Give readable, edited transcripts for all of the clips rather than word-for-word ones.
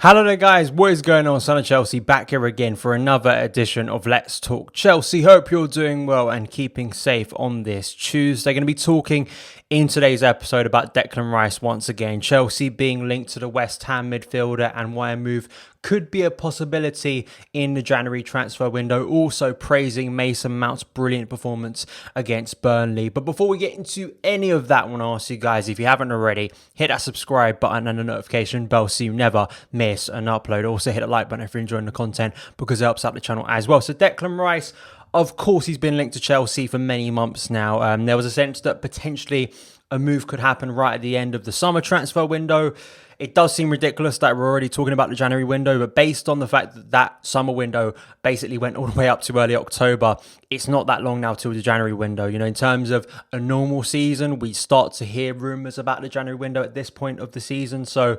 Hello there guys, what is going on? Son of Chelsea back here again for another edition of Let's Talk Chelsea. Hope you're doing well and keeping safe on this Tuesday. Going to be talking in today's episode about Declan Rice once again. Chelsea being linked to the West Ham midfielder and why a move could be a possibility in the January transfer window. Also praising Mason Mount's brilliant performance against Burnley. But before we get into any of that, I want to ask you guys, if you haven't already, hit that subscribe button and the notification bell so you never miss an upload. Also hit the like button if you're enjoying the content because it helps out the channel as well. So Declan Rice, of course, he's been linked to Chelsea for many months now. There was a sense that potentially a move could happen right at the end of the summer transfer window. It does seem ridiculous that we're already talking about the January window, but based on the fact that that summer window basically went all the way up to early October, it's not that long now till the January window. You know, in terms of a normal season, we start to hear rumours about the January window at this point of the season. So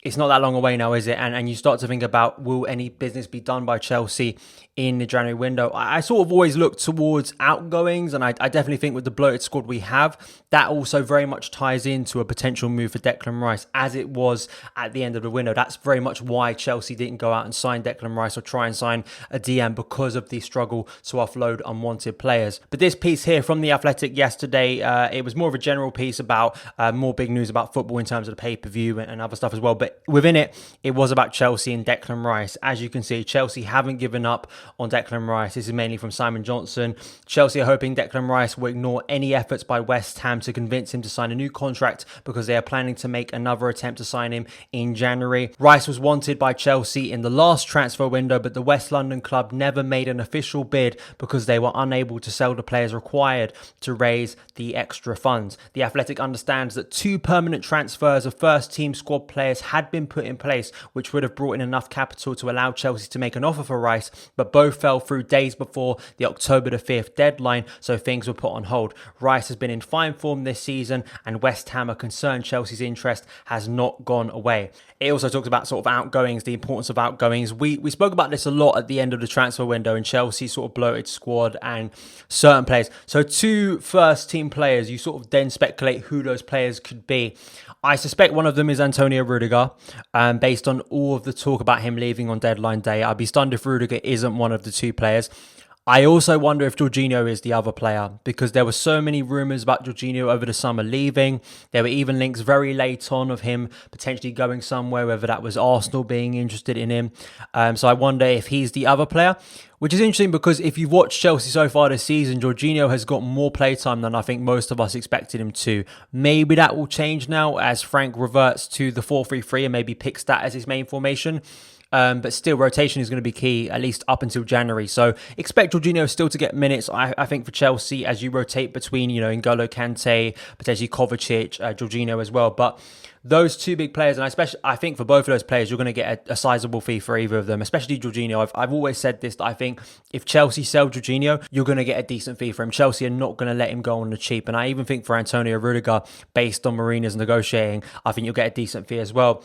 it's not that long away now, is it? And you start to think about, will any business be done by Chelsea in the January window? I sort of always look towards outgoings, and I definitely think with the bloated squad we have, that also very much ties into a potential move for Declan Rice, as it was at the end of the window. That's very much why Chelsea didn't go out and sign Declan Rice or try and sign a DM, because of the struggle to offload unwanted players. But this piece here from The Athletic yesterday, it was more of a general piece about more big news about football in terms of the pay-per-view and other stuff as well. But within it, it was about Chelsea and Declan Rice. As you can see, Chelsea haven't given up on Declan Rice. This is mainly from Simon Johnson. Chelsea are hoping Declan Rice will ignore any efforts by West Ham to convince him to sign a new contract, because they are planning to make another attempt to sign him in January. Rice was wanted by Chelsea in the last transfer window, but the West London club never made an official bid because they were unable to sell the players required to raise the extra funds. The Athletic understands that 2 permanent transfers of first team squad players had been put in place, which would have brought in enough capital to allow Chelsea to make an offer for Rice, but both fell through days before the October the 5th deadline, so things were put on hold. Rice has been in fine form this season, and West Ham are concerned Chelsea's interest has not gone away. It also talks about sort of outgoings, the importance of outgoings. We spoke about this a lot at the end of the transfer window, and Chelsea's sort of bloated squad and certain players. So 2 first team players, you sort of then speculate who those players could be. I suspect one of them is Antonio Rudiger, based on all of the talk about him leaving on deadline day. I'd be stunned if Rudiger isn't one of the 2 players. I also wonder if Jorginho is the other player, because there were so many rumours about Jorginho over the summer leaving. There were even links very late on of him potentially going somewhere, whether that was Arsenal being interested in him. So I wonder if he's the other player, which is interesting because if you've watched Chelsea so far this season, Jorginho has got more playtime than I think most of us expected him to. Maybe that will change now as Frank reverts to the 4-3-3 and maybe picks that as his main formation. But still, rotation is going to be key, at least up until January. So expect Jorginho still to get minutes, I think, for Chelsea as you rotate between, N'Golo Kante, potentially Kovacic, Jorginho as well. But those 2 big players, and especially I think for both of those players, you're going to get a sizable fee for either of them, especially Jorginho. I've always said this, that I think if Chelsea sell Jorginho, you're going to get a decent fee for him. Chelsea are not going to let him go on the cheap. And I even think for Antonio Rudiger, based on Marina's negotiating, I think you'll get a decent fee as well.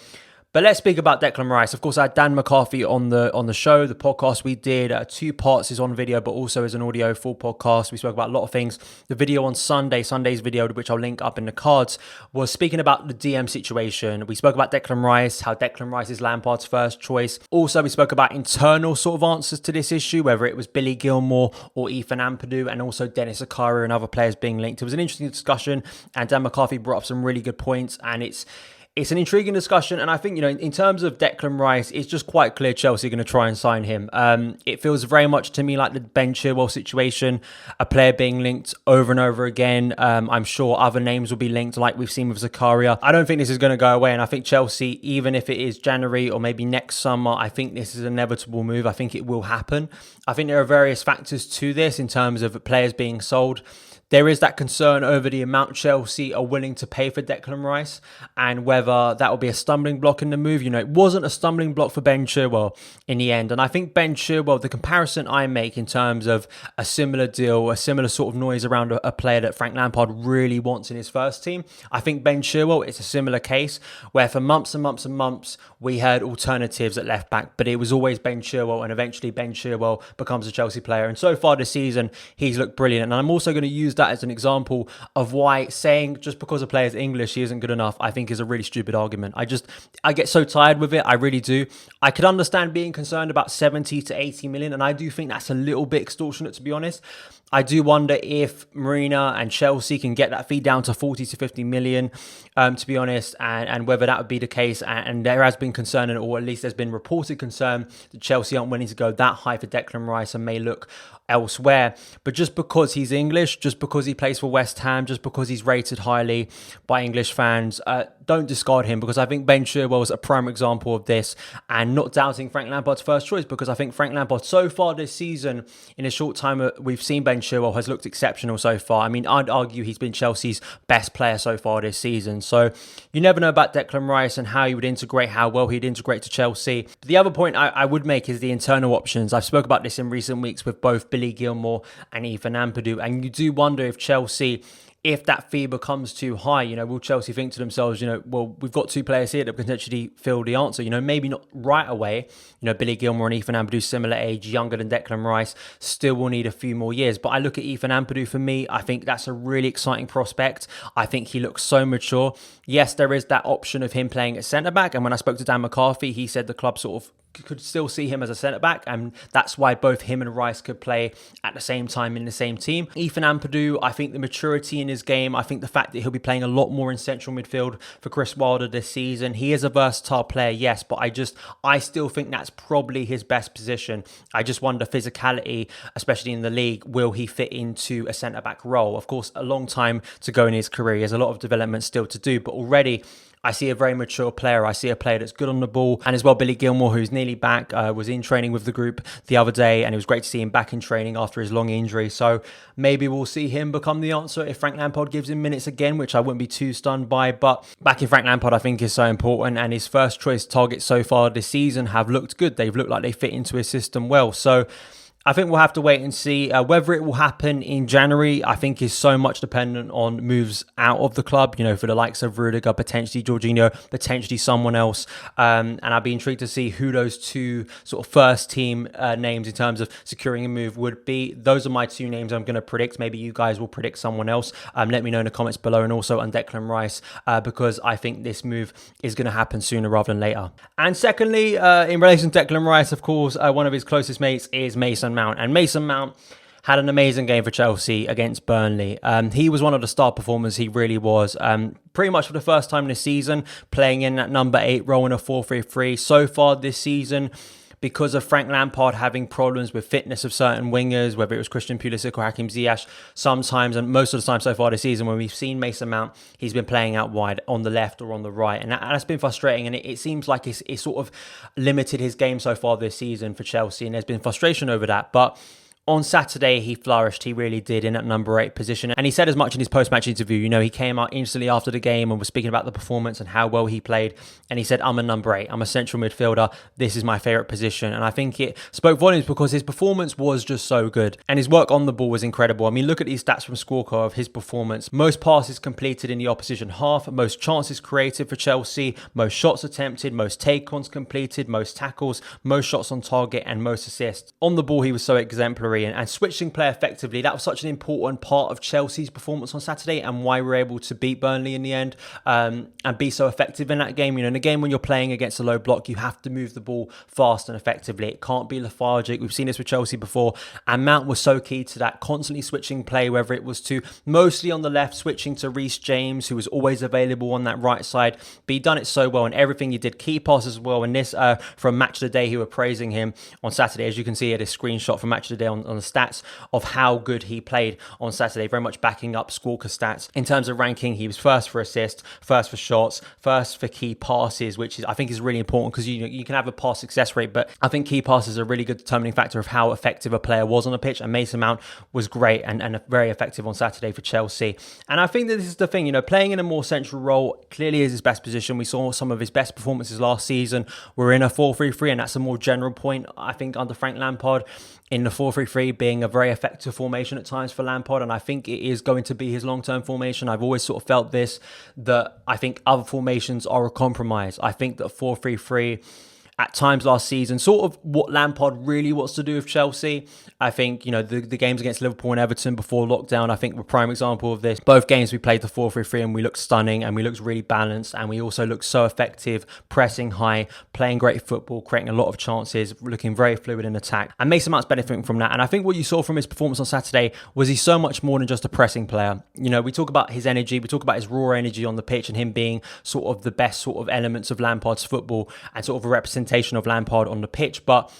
But let's speak about Declan Rice. Of course, I had Dan McCarthy on the show, the podcast we did. 2 parts is on video, but also as an audio full podcast. We spoke about a lot of things. The video on Sunday's video, which I'll link up in the cards, was speaking about the DM situation. We spoke about Declan Rice, how Declan Rice is Lampard's first choice. Also, we spoke about internal sort of answers to this issue, whether it was Billy Gilmore or Ethan Ampadu, and also Dennis Zakaria and other players being linked. It was an interesting discussion, and Dan McCarthy brought up some really good points, and it's an intriguing discussion, and I think, in terms of Declan Rice, it's just quite clear Chelsea are going to try and sign him. It feels very much to me like the Ben Chilwell situation, a player being linked over and over again. I'm sure other names will be linked, like we've seen with Zakaria. I don't think this is going to go away, and I think Chelsea, even if it is January or maybe next summer, I think this is an inevitable move. I think it will happen. I think there are various factors to this in terms of players being sold. There is that concern over the amount Chelsea are willing to pay for Declan Rice and whether that will be a stumbling block in the move. It wasn't a stumbling block for Ben Chilwell in the end. And I think Ben Chilwell, the comparison I make in terms of a similar deal, a similar sort of noise around a player that Frank Lampard really wants in his first team, I think Ben Chilwell is a similar case where for months and months and months, we heard alternatives at left back, but it was always Ben Chilwell, and eventually Ben Chilwell becomes a Chelsea player. And so far this season, he's looked brilliant. And I'm also going to use that that as an example of why saying just because a player is English, he isn't good enough, I think is a really stupid argument. I get so tired with it. I really do. I could understand being concerned about 70 to 80 million, and I do think that's a little bit extortionate, to be honest. I do wonder if Marina and Chelsea can get that fee down to 40 to 50 million, to be honest, and whether that would be the case. And there has been concern, or at least there's been reported concern, that Chelsea aren't willing to go that high for Declan Rice and may look elsewhere. But just because he's English, just because he plays for West Ham, just because he's rated highly by English fans, don't discard him, because I think Ben Chilwell is a prime example of this, and not doubting Frank Lampard's first choice, because I think Frank Lampard so far this season, in a short time we've seen Ben Chilwell, has looked exceptional so far. I mean, I'd argue he's been Chelsea's best player so far this season. So you never know about Declan Rice and how he would integrate, how well he'd integrate to Chelsea. But the other point I would make is the internal options. I've spoke about this in recent weeks with both Billy Gilmour and Ethan Ampadu, and you do wonder if Chelsea, if that fee becomes too high, will Chelsea think to themselves, well, we've got two players here that potentially fill the answer, maybe not right away. Billy Gilmour and Ethan Ampadu, similar age, younger than Declan Rice, still will need a few more years. But I look at Ethan Ampadu, for me, I think that's a really exciting prospect. I think he looks so mature. Yes, there is that option of him playing at centre-back. And when I spoke to Dan McCarthy, he said the club sort of could still see him as a centre-back, and that's why both him and Rice could play at the same time in the same team. Ethan Ampadu, I think the maturity in his game, I think the fact that he'll be playing a lot more in central midfield for Chris Wilder this season. He is a versatile player, yes, but I still think that's probably his best position. I just wonder physicality, especially in the league, will he fit into a centre-back role? Of course, a long time to go in his career. He has a lot of development still to do, but already I see a very mature player. I see a player that's good on the ball. And as well, Billy Gilmour, who's nearly back, was in training with the group the other day, and it was great to see him back in training after his long injury. So maybe we'll see him become the answer if Frank Lampard gives him minutes again, which I wouldn't be too stunned by. But back in Frank Lampard, I think, is so important, and his first choice targets so far this season have looked good. They've looked like they fit into his system well. So I think we'll have to wait and see. Whether it will happen in January, I think, is so much dependent on moves out of the club, for the likes of Rudiger, potentially Jorginho, potentially someone else. And I'd be intrigued to see who those two sort of first team names in terms of securing a move would be. Those are my two names I'm going to predict. Maybe you guys will predict someone else. Let me know in the comments below, and also on Declan Rice, because I think this move is going to happen sooner rather than later. And secondly, in relation to Declan Rice, of course, one of his closest mates is Mason Mount. And Mason Mount had an amazing game for Chelsea against Burnley. He was one of the star performers, he really was. Pretty much for the first time this season, playing in that number 8 role in a 4-3-3. So far this season, because of Frank Lampard having problems with fitness of certain wingers, whether it was Christian Pulisic or Hakim Ziyech, sometimes, and most of the time so far this season, when we've seen Mason Mount, he's been playing out wide on the left or on the right, and that's been frustrating, and it seems like it's sort of limited his game so far this season for Chelsea, and there's been frustration over that. But on Saturday, he flourished. He really did in that number 8 position. And he said as much in his post-match interview. He came out instantly after the game and was speaking about the performance and how well he played. And he said, I'm a number 8. I'm a central midfielder. This is my favourite position. And I think it spoke volumes because his performance was just so good. And his work on the ball was incredible. I mean, look at these stats from Scorecard of his performance. Most passes completed in the opposition half. Most chances created for Chelsea. Most shots attempted. Most take-ons completed. Most tackles. Most shots on target. And most assists. On the ball, he was so exemplary. And switching play effectively, that was such an important part of Chelsea's performance on Saturday, and why we're able to beat Burnley in the end, and be so effective in that game. In a game when you're playing against a low block, you have to move the ball fast and effectively. It can't be lethargic. We've seen this with Chelsea before, and Mount was so key to that, constantly switching play, whether it was to mostly on the left, switching to Reece James, who was always available on that right side. But he done it so well, and everything he did, key passes as well. And this from Match of the Day, he were praising him on Saturday. As you can see, he had a screenshot from Match of the Day on the stats of how good he played on Saturday, very much backing up Squawka stats. In terms of ranking, he was first for assists, first for shots, first for key passes, which I think is really important, because you can have a pass success rate, but I think key passes are a really good determining factor of how effective a player was on the pitch, and Mason Mount was great and very effective on Saturday for Chelsea. And I think that this is the thing, playing in a more central role clearly is his best position. We saw some of his best performances last season were in a 4-3-3, and that's a more general point, I think, under Frank Lampard, in the 4-3-3 being a very effective formation at times for Lampard, and I think it is going to be his long-term formation. I've always sort of felt this, that I think other formations are a compromise. I think that 4-3-3 at times last season, sort of what Lampard really wants to do with Chelsea. I think, the games against Liverpool and Everton before lockdown, I think were prime example of this. Both games we played the 4-3-3 and we looked stunning and we looked really balanced and we also looked so effective, pressing high, playing great football, creating a lot of chances, looking very fluid in attack. And Mason Mount's benefiting from that. And I think what you saw from his performance on Saturday was he's so much more than just a pressing player. We talk about his energy, we talk about his raw energy on the pitch and him being sort of the best sort of elements of Lampard's football and sort of a representation of Lampard on the pitch. But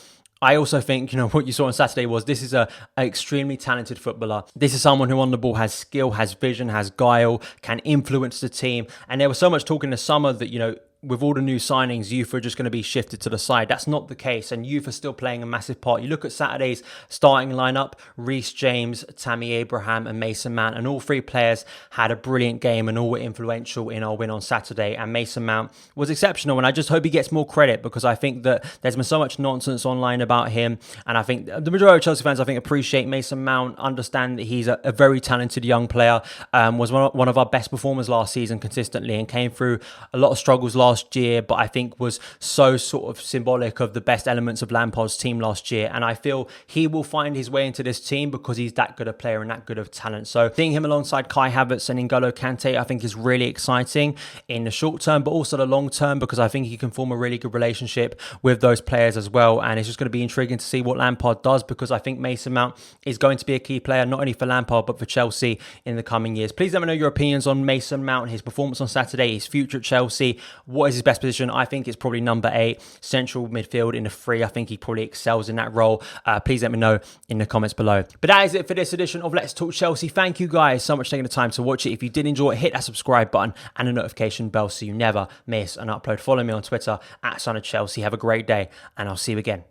I also think, what you saw on Saturday was this is an extremely talented footballer. This is someone who on the ball has skill, has vision, has guile, can influence the team. And there was so much talk in the summer that, with all the new signings, youth are just going to be shifted to the side. That's not the case, and youth are still playing a massive part. You look at Saturday's starting lineup, Reece James, Tammy Abraham and Mason Mount, and all three players had a brilliant game and all were influential in our win on Saturday, and Mason Mount was exceptional, and I just hope he gets more credit because I think that there's been so much nonsense online about him, and I think the majority of Chelsea fans, appreciate Mason Mount, understand that he's a very talented young player, was one of our best performers last season consistently and came through a lot of struggles last year, but I think was so sort of symbolic of the best elements of Lampard's team last year. And I feel he will find his way into this team because he's that good a player and that good of talent. So seeing him alongside Kai Havertz and N'Golo Kante, I think is really exciting in the short term, but also the long term, because I think he can form a really good relationship with those players as well. And it's just going to be intriguing to see what Lampard does, because I think Mason Mount is going to be a key player, not only for Lampard, but for Chelsea in the coming years. Please let me know your opinions on Mason Mount, his performance on Saturday, his future at Chelsea. What is his best position? I think it's probably number 8, central midfield in the 3. I think he probably excels in that role. Please let me know in the comments below. But that is it for this edition of Let's Talk Chelsea. Thank you guys so much for taking the time to watch it. If you did enjoy it, hit that subscribe button and the notification bell so you never miss an upload. Follow me on Twitter @SonofChelsea. Have a great day and I'll see you again